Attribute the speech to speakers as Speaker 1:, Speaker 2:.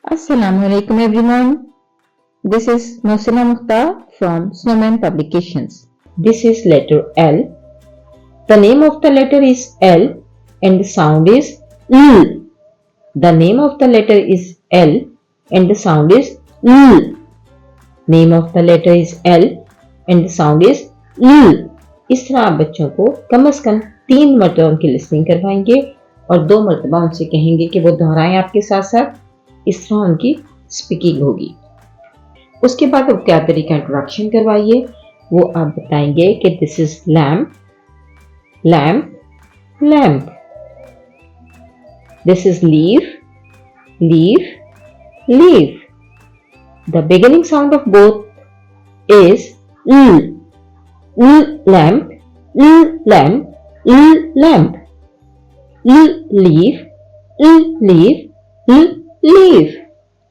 Speaker 1: Assalamualaikum everyone. This is Mohsina Mukhtar from Snowman Publications. This is letter L. The name of the letter is L and the sound is L. The name of the letter is L and the sound is L. Name of the letter is L and the sound is L. इस तरह आप बच्चों को कम से कम 3 मरतबा उनकी listening करवाएंगे और 2 मरतबा उनसे कहेंगे कि वो दोहराएं आपके साथ साथ। इस तरह उनकी स्पीकिंग होगी। उसके बाद वोकैबुलरी का इंट्रोडक्शन करवाइए। वो आप बताएंगे कि this is lamp, lamp, lamp. This is leaf, leaf, leaf. The beginning sound of both is L, lamp, lamp, lamp, leaf, leaf, leaf.